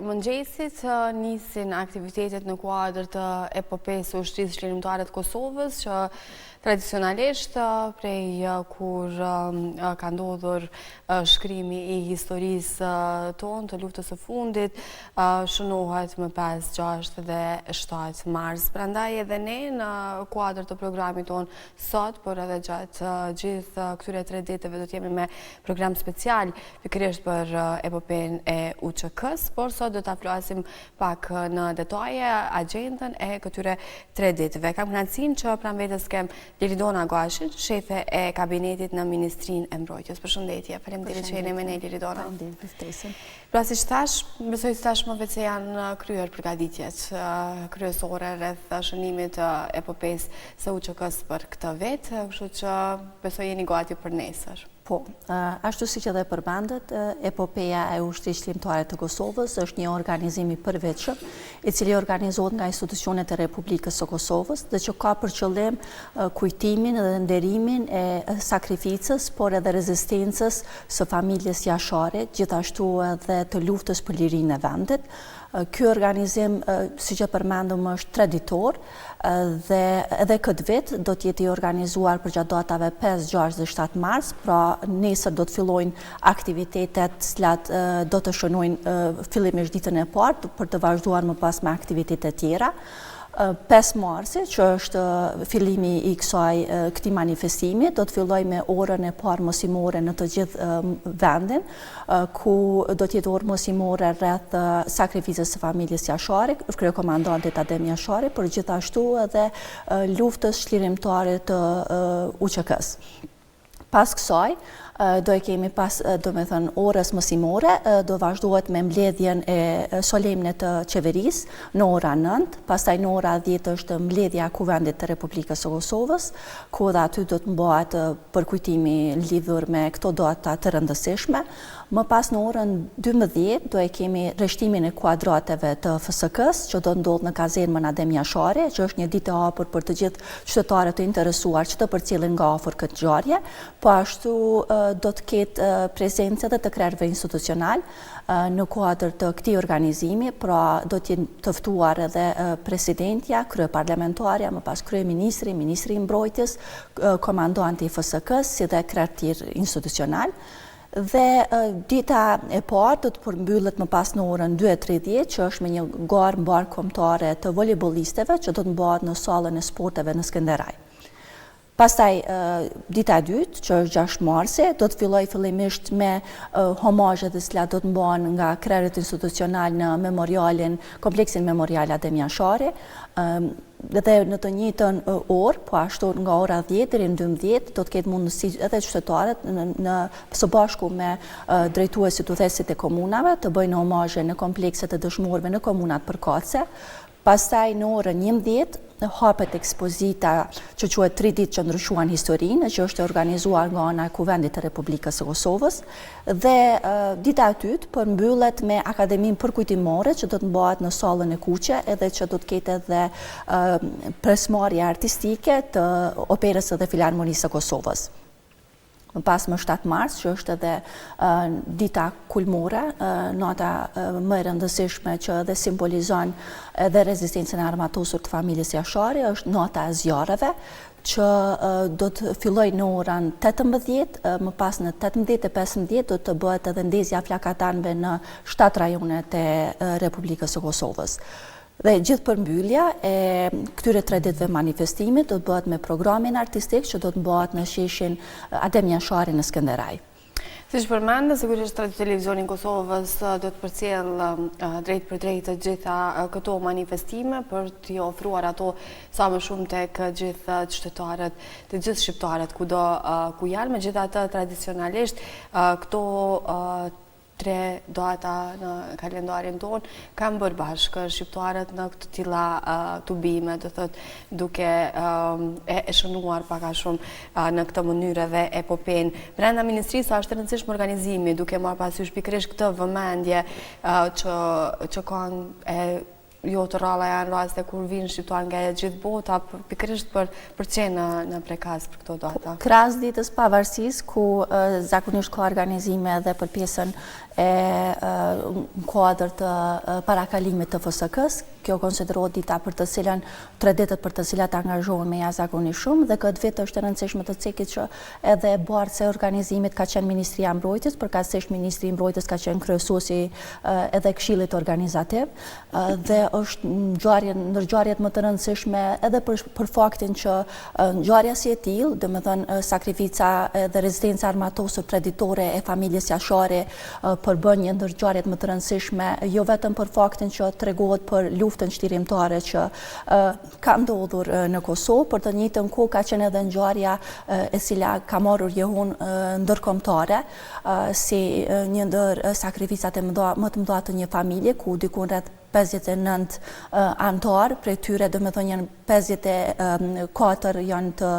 mëngjesit nisin aktivitetet në kuadër të epopesë së ushtrisë çlirimtare të Kosovës, që tradicionalisht prej kur ka ndodhur shkrimi I historisë tonë të luftës së fundit, shënohet më 5, 6 dhe 7 mars. Prandaj edhe ne në kuadër të programit tonë sot, por edhe gjatë gjithë këtyre 3 ditëve do të jemi me program special pikërisht për epopen e UÇK-s, por sot do ta flasim pak në detaje agjendën e këtyre 3 ditëve. Kam kënaqësinë që pranë vetes kem Liridona Guashin, shefe e kabinetit në Ministrinë e Mbrojtjes. Përshëndetje, faleminderit që jeni me ne Liridona. Pra si thash, besoj se tashmë se janë kryer përgatitjet kryesore rreth shënimit të epopesë së UÇK-s për këtë vit, kështu që besoj jeni gati për nesër. Po, ashtu si që dhe përbandet, epopeja e ushtrisë çlirimtare të Kosovës është një organizim I përveçëm, I cili organizohet nga institucionet e Republikës së Kosovës dhe që ka për qëllim kujtimin dhe nderimin e sakrificës, por edhe rezistencës së familjes jashare, gjithashtu edhe të luftës për lirinë e vendit. Ky organizim, si që përmendëm, është traditor dhe edhe këtë vit do të jetë I organizuar për gjatë datave 5, 6 dhe 7 mars, pra nesër do të fillojnë aktivitetet cilat do të shënojnë fillimisht ditën e parë për të vazhduar më pas me aktivitete tjera. 5 marsi, që është fillimi I këtij manifestimi, do të filloj me orën e parë mosimore në të gjithë vendin, ku do të jetë orë mosimore rreth sakrificës së familjes jashare, kryekomandantit Adem Jashari, por gjithashtu edhe luftës çlirimtare të UÇK-s. Pas kësaj, do e kemi pas, do me thënë, orës mësimore, do vazhdohet me mbledhjen e solemne të qeverisë në ora 9, pastaj në ora 10 është mbledhja e Kuvendit të Republikës së Kosovës, ku dhe aty do të mbahet përkujtimi lidhur me këto data të rëndësishme. Më pas në orën 12 do e kemi rreshtimin e kuadrateve të FSK-s, që do ndodhë në kazermën Adem Jashari, që është një ditë e hapur për të gjithë qytetarët të interesuar që të përcjellin nga afër këtë ngjarje, po ashtu do të ketë prezencë edhe të krerëve institucional në kuadër të këtij organizimi, pra do të jenë të ftuar edhe presidentja, kryeparlamentarja, më pas kryeministri, ministri I mbrojtjes, komandanti I FSK-s, si dhe krerë tjerë institucional. Dhe dita e parë do të përmbyllet më pas në orën 2:30, që është me një garë mbar kombëtare të volejbollistëve që do të mbahet në sallën e sporteve në Skënderaj. Pastaj dita e dytë, që është 6 marsi, do të filloj fillimisht me homazhet të cilat do të mbahen nga krerët institucional në kompleksin memorial Adem Jashari. Dhe në të njëjtën orë, po ashtu nga ora 10 deri në 12, do të ketë mundësi edhe qytetarët së bashku me drejtuesit udhëheqësit e komunave të bëjnë homazhe në komplekset e dëshmorëve në komunat përkatëse. Pastaj në orën 11 hapet ekspozita që quhet 3 ditë që ndryshuan historinë, që është organizuar nga ana e Kuvendit të Republikës së Kosovës, dhe dita e dytë përmbyllet me akademinë përkujtimore që do të mbahet në sallën e Kuqe, edhe që do të ketë edhe presmarrje artistike të Operës dhe Filharmonisë së Kosovës. Më pas më 7 mars, që është edhe dita kulmore, nata më e rëndësishme që edhe simbolizon edhe rezistencën e armatosur të familjes Jashari, është nata e zjarreve, që do të filloj në orën 18, më pas në 18:15 do të bëhet edhe ndezja flakatanëve në 7 rajonet e Republikës së Kosovës. Dhe gjithë përmbyllja e këtyre 3 ditëve manifestimit do të bëhet me programin artistik që do të bëhet në sheshin Adem Jashari në Skënderaj. Si që përmendë, sigurisht televizioni Kosovës do të përcjell drejt për drejt të gjitha këto manifestime për t'i ofruar ato sa më shumë tek gjithë qytetarët, të gjithë shqiptarët kudo ku janë, megjithatë tradicionalisht këto 3 data në kalendarin tonë kanë bërë bashkë shqiptarët në këtë tilla tubime, do thotë duke e shënuar pak a shumë në këtë mënyrë dhe epopenë. Brenda ministrisë është rëndësishëm organizimi, duke marrë parasysh pikërisht këtë vëmendje që kanë jo të rralla janë raste kur vinë shqiptar nga gjithë bota, pikërisht për qenë në prekaz për këto data. Krahas ditës pavarësisë, ku zakonisht ka organizime edhe për pjesën e kuadër të parakalimit të FSK-s, kjo konsiderohet dita për të cilën 3 ditët për të cilat angazhohen me jashtëzakonisht shumë, dhe këtë vit është e rëndësishme të cekit që edhe bartëse organizimit ka qenë Ministria e Mbrojtjes, përkatësisht Ministri i Mbrojtjes ka qenë kryesuesi edhe Këshillit Organizativ, dhe është ndërngjarjet më të rëndësishme edhe për faktin që ngjarja si e tillë, domethënë sakrifica dhe rezistenca armatose preditore e familjes jashare përbën një ndërngjarjet më të rëndësishme, jo vetëm për faktin që tregohet për luftën shtirimtare që ka ndodhur në Kosovë, për të njëjtën kohë ka qenë edhe ngjarja e cila ka marrur jehun ndërkombëtare si një ndër sakrificat më të mëdha të një familje, ku diku rreth 59 antar, prej tyre domethënë janë 54 janë të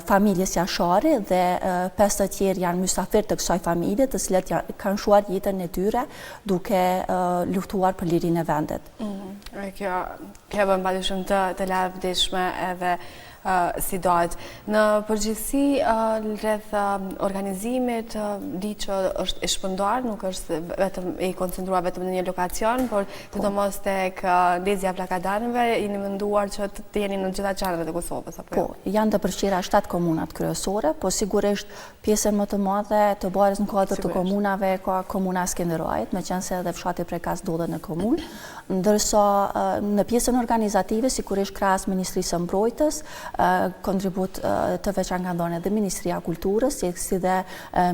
familjes jashare dhe 5 të tjerë janë mysafir të kësaj familje, të cilët kanë shuar jetën e tyre duke luftuar për lirinë e vendit. Kjo bën padyshim të lavdishme edhe si dohet. Në përgjithësi, rreth organizimit, di që është e shpërndar, nuk është vetëm e koncentruar vetëm në një lokacion, por sidomos tek lezja plakadarëve, jeni menduar që të jeni në gjitha qendrat e Kosovës apo jo? Po, janë të përfshira 7 komunat kryesore, po sigurisht pjesën më të madhe të barës në kuadër të komunave ka komuna Skënderajit, meqense edhe fshati Prekaz ndodhet në komunë, ndërsa në pjesën organizative sigurisht krahas Ministrisë së Mbrojtjes, kontribut të veçantë ka dhënë edhe Ministria e Kulturës, si dhe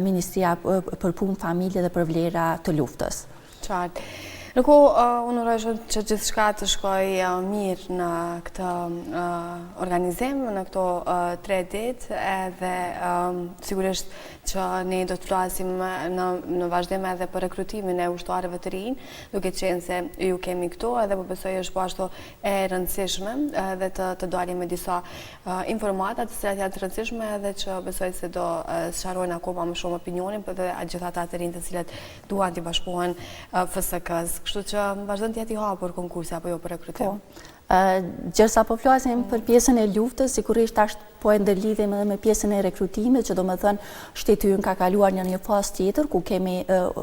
Ministria për Punë, Familje dhe për Vlera të Luftës. Qartë. Në kohë, unë uroj që gjithçka të shkojë mirë në këtë organizim, në këto 3 ditë, edhe sigurisht që ne do të flasim në vazhdim edhe për rekrutimin e ushtarëve të rinj, duke qenë se ju kemi këtu, edhe po besoj është po ashtu e rëndësishme edhe të dalim me disa informata të cilat janë të rëndësishme, edhe që besoj se do sqarojnë akoma më shumë opinionin, për dhe gjithë ata të rinj të cilat duan të bashkohen FSK-s. Kështu që vazhdon të jetë i hapur konkursi apo jo për rekrutim? Gjërsa po flasim për pjesën e luftës, sigurisht ashtë po e ndërlidhim edhe me pjesën e rekrutimit, që do me thënë shteti ynë ka kaluar në një fazë tjetër, ku kemi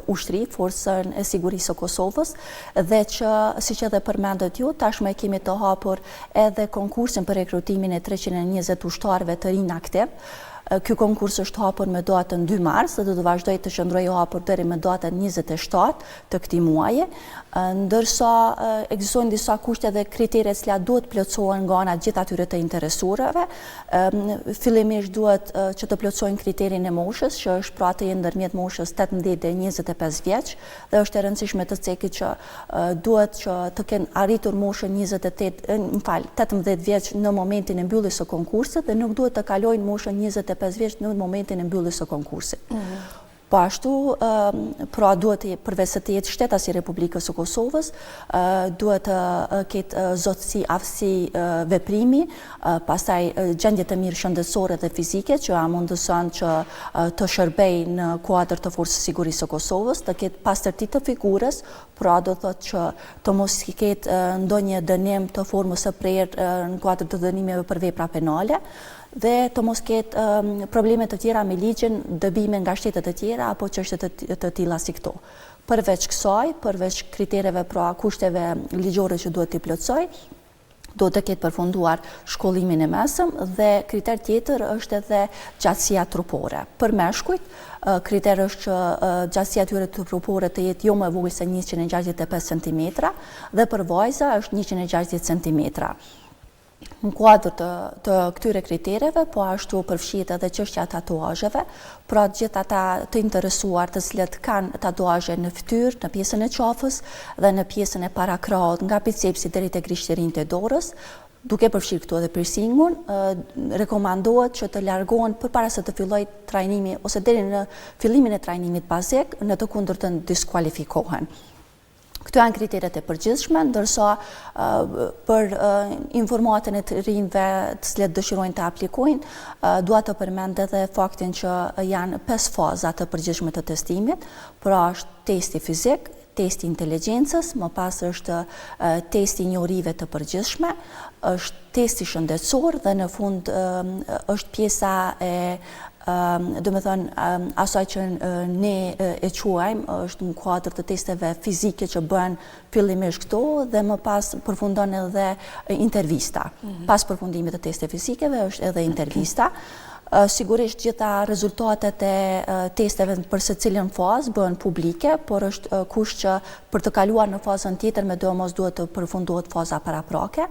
ushtri, Forcën e Sigurisë së Kosovës, dhe që, siç edhe përmendet ju, tashmë kemi të hapur edhe konkursin për rekrutimin e 320 ushtarëve të rinj aktiv. Ky konkurs është hapur me datën 2 mars dhe do të vazhdojë të qëndrojë hapur deri me datën 27 të këtij muaji, ndërsa ekzistojnë disa kushte dhe kritere që duhet plotësohen nga ana gjithë atyre të interesuarve. Fillimisht duhet që të plotësojnë kriterin e moshës, që është pra të jenë ndërmjet moshës 18 dhe 25 vjeç, dhe është e rëndësishme të cekit që duhet që të kenë arritur moshën 18 vjeç në momentin e mbylljes së konkursit dhe nuk duhet të kalojnë moshën 25 vjeç në momentin e mbylljes së konkursit. Po ashtu, pra duhet përveç se të jetë shtetës i Republikës së Kosovës, duhet të ketë zotësi, aftësi veprimi, pastaj gjendje të mirë shëndetësore dhe fizike, që mundëson që të shërbej në kuadër të Forcës së Sigurisë së Kosovës, të ketë pastërti të figurës, pra do thotë që të mos ketë ndonjë dënim të formës së prerë në kuadër të dënimeve për vepra penale, dhe të mos ketë probleme të tjera me ligjin, dëbime nga shtetet të tjera apo çështje të tilla si këto. Përveç kësaj, përveç kritereve pra kushteve ligjore që duhet t'i plotësoj, do të ketë përfunduar shkollimin e mesëm dhe kriter tjetër është edhe gjatësia trupore. Për meshkujt, kriter është që gjatësia tyre trupore të jetë jo më e vogël se 165 cm dhe për vajza është 160 cm. Në kuadër të këtyre kritereve, po ashtu përfshihet edhe çështja e tatuazheve, pra gjithë ata të interesuar të cilët kanë tatuazhe në fytyrë, në pjesën e qafës dhe në pjesën e parakrahut, nga bicepsi deri te grishtërinë e dorës, duke përfshirë këtu edhe piercingun, rekomandohet që të largohen përpara se të fillojë trajnimi ose deri në fillimin e trajnimit bazik, në të kundërtën diskualifikohen. Këto janë kriteret e përgjithshme, ndërsa për informatën e të rinjve të cilët dëshirojnë të aplikojnë, dua të përmend edhe faktin që janë 5 faza të përgjithshme të testimit, pra është testi fizik, testi inteligjencës, më pas është testi njohurive të përgjithshme, është testi shëndetësor dhe në fund është pjesa e do me thënë, asaj që ne e quajmë është në kuadër të testeve fizike që bëhen fillimisht këto dhe më pas përfundon edhe intervista. Pas përfundimit të testeve fizikeve është edhe intervista. Sigurisht gjitha rezultatet e testeve për se cilën fazë bëhen publike, por është kusht që për të kaluar në fazën tjetër me do mos duhet të përfundohet faza paraprake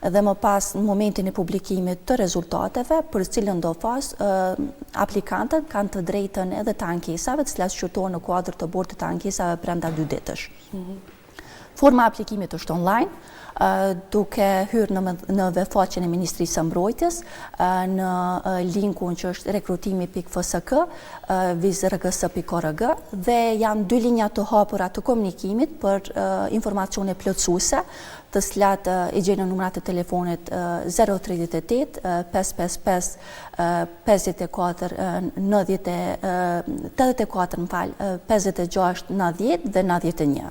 dhe më pas në momentin e publikimit të rezultateve për cilën do fazë aplikantët kanë të drejtën edhe të ankesave të cilat shqyrtohen në kuadër të bordit të ankesave brenda 2 ditësh. Forma aplikimit është online, duke hyrë në webfaqen e Ministrisë së Mbrojtjes, në linkun që është rekrutimi.fsk, vizrgs.org dhe janë 2 linja të hapura të komunikimit për informacione plotësuese, të cilat i gjejnë në numrat e telefonit 038 555 54 56 90 dhe 91.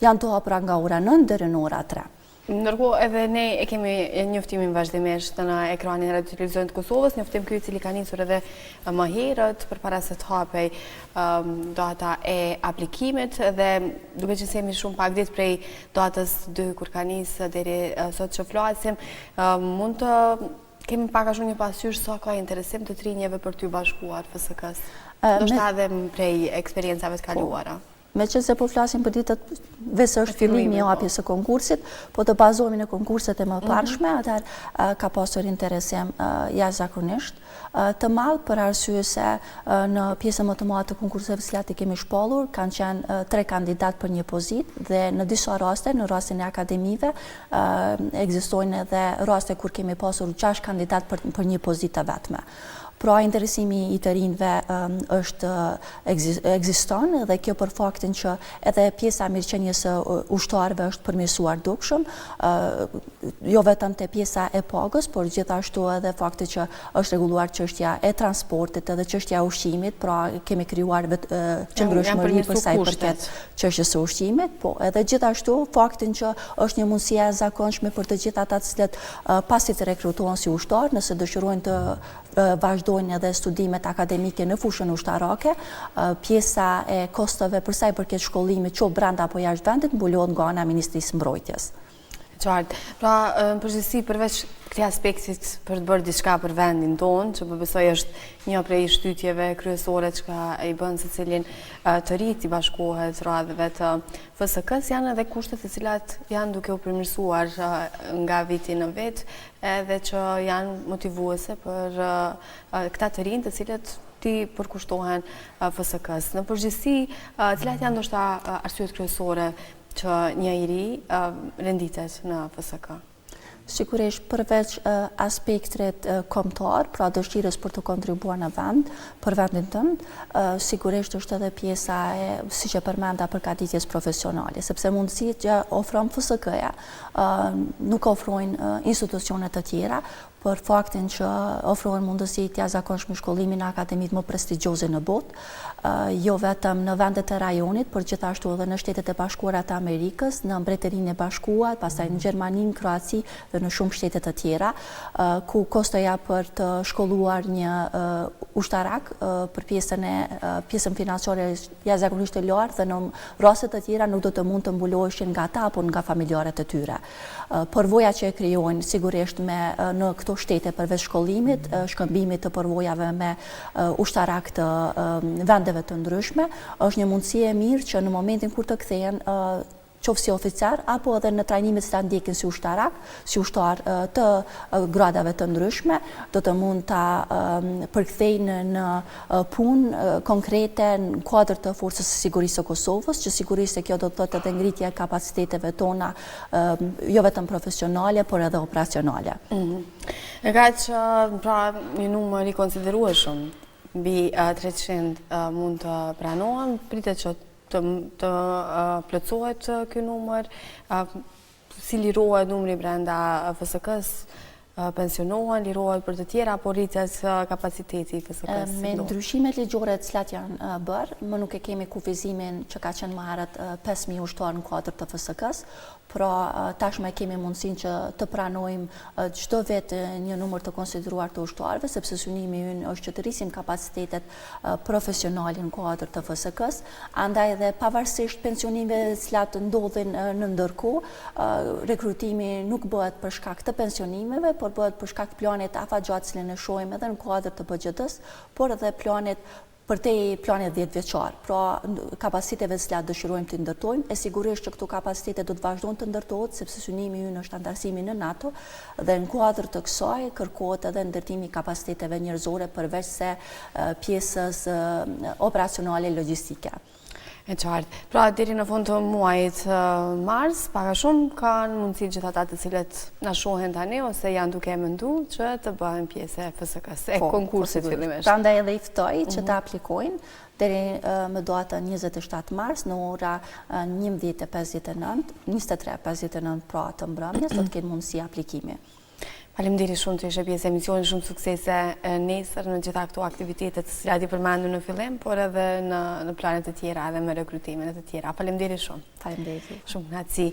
Janë të hapura nga ora 9 deri në ora 3. Ndërkohë edhe ne e kemi njoftimin vazhdimisht në ekranin e Radio Televizionit të Kosovës, njoftim ky i cili ka nisur edhe më herët përpara se të hapej data e aplikimit dhe duke që jemi shumë pak ditë prej datës 2 kur ka nisë deri sot që flasim, mund të kemi pak a shumë një pasqyrë sa ka interesim të trinjeve për t'ju bashkuar FSK-s. Ndoshta edhe prej eksperiencave të kaluara. Me që se po flasim për ditët vesë është fillimi i hapjes së konkursit, po të bazohemi në konkurset e mëparshme, atëherë ka pasur interesim jashtëzakonisht të madh për arsye se në pjesën më të madhe të konkurseve të cilat i kemi shpallur kanë qenë 3 kandidat për një pozitë dhe në disa raste, në rastin e akademive, ekzistojnë edhe raste kur kemi pasur 6 kandidat për një pozitë të vetme. Pra interesimi i të rinjve ekziston dhe kjo për faktin që edhe pjesa e mirëqenies së ushtarëve është përmirësuar dukshëm, jo vetëm te pjesa e pagës, por gjithashtu edhe fakti që është rregulluar çështja e transportit edhe çështja e ushqimit, pra kemi krijuar qëndrueshmëri për sa i përket çështjes së ushqimit, po edhe gjithashtu faktin që është një mundësi e zakonshme për të gjithë ata të cilët pasi të rekrutohen si ushtar, nëse dëshirojnë të vazhdojnë edhe studimet akademike në fushën ushtarake, pjesa e kostove për sa i përket shkollimit qoftë brenda apo jashtë vendit mbulohet nga ana e Ministrisë së Mbrojtjes. Qartë. Pra, në përgjithësi, përveç këtij aspektit për të bërë diçka për vendin tonë, që besoj është një prej shtytjeve kryesore që i bën secilin të ri të bashkohet radhëve të FSK-s, janë edhe kushtet të cilat janë duke u përmirësuar nga viti në vit, edhe që janë motivuese për këta të rinj të cilët ti përkushtohen FSK-s. Në përgjithësi, cilat janë ndoshta arsyet kryesore që një i ri renditet në FSK? Sigurisht përveç aspektit kombëtar, pra dëshirës për të kontribuar në vend, për vendin tënd, sigurisht është edhe pjesa e, siç e përmenda, përgatitjes profesionale, sepse mundësitë që ofron FSK-ja nuk ofrojnë institucionet të tjera, për faktin që ofrohen mundësi të jashtëzakonshme shkollimi në akademitë më prestigjioze në botë, jo vetëm në vendet e rajonit, por gjithashtu edhe në Shtetet e Bashkuara të Amerikës, në Mbretërinë e Bashkuar, pastaj në Gjermani, në Kroaci dhe në shumë shtete të tjera, ku kostoja për të shkolluar një ushtarak për pjesën financiare jashtëzakonisht e lartë dhe në raste të tjera nuk do të mund të mbuloheshin nga ata apo nga familjarët e tyre. Përvoja që e krijojnë sigurisht në këto shtete përveç shkollimit, shkëmbimit të përvojave me ushtarak të vendeve të ndryshme, është një mundësi e mirë që në momentin kur të kthehen qoftë si oficer, apo edhe në trajnimet që ndjekin si ushtarak, si ushtar të gradave të ndryshme, do të mund ta përkthejnë në punë konkrete në kuadër të Forcës së Sigurisë së Kosovës, që sigurisht se kjo do të thotë edhe ngritja e kapaciteteve tona, jo vetëm profesionale, por edhe operacionale. E ka që pra një numër i konsiderueshëm mbi 300 mund të pranohen, pritet që të plotësohet ky numër, si lirohet numri brenda FSK-s, pensionohen, lirohen për të tjera, apo rritet kapaciteti i FSK-s? Me ndryshimet ligjore të cilat janë bërë, më nuk e kemi kufizimin që ka qenë më herët 5.000 ushtarë në kuadër të FSK-s, pra tashmë kemi mundësinë që të pranojmë çdo vit një numër të konsideruar të ushtarëve, sepse synimi ynë është që të rrisim kapacitetet profesionale në kuadër të FSK-s, andaj dhe pavarësisht pensionimeve të cilat ndodhin në ndërkohë, rekrutimi nuk bëhet për shkak të pensionimeve, por bëhet për shkak planit afatgjatë cilën e shohim edhe në kuadër të BGD-s, por edhe planit përtej planit 10 vjeçar, pra kapaciteve të cilat dëshirojmë të ndërtojmë, e sigurisht që këto kapacitete do të vazhdojnë të ndërtohet, sepse synimi ynë është antarësimi në NATO, dhe në kuadër të kësaj kërkohet edhe ndërtimi i kapaciteteve njerëzore përveç se pjesës operacionale logjistike. E qartë. Pra, deri në fund të muajit mars, paka shumë kanë mundësi gjithë ata të cilët na shohin tani ose janë duke menduar që të bëhen pjesë e FSK-s, e konkursit fillimisht. Prandaj edhe i ftoj që të aplikojnë deri më datën 27 mars në ora 11:59, 23:59 pra të mbrëmjes do të kenë mundësi aplikimi. Faleminderit shumë që ishe pjesë e emisionit, shumë suksese nesër në gjitha këto aktivitetet të cilat i përmendur në fillim, por edhe në planet të tjera edhe me rekrutimin e të tjera. Faleminderit shumë. Faleminderit. Shumë kënaqësi.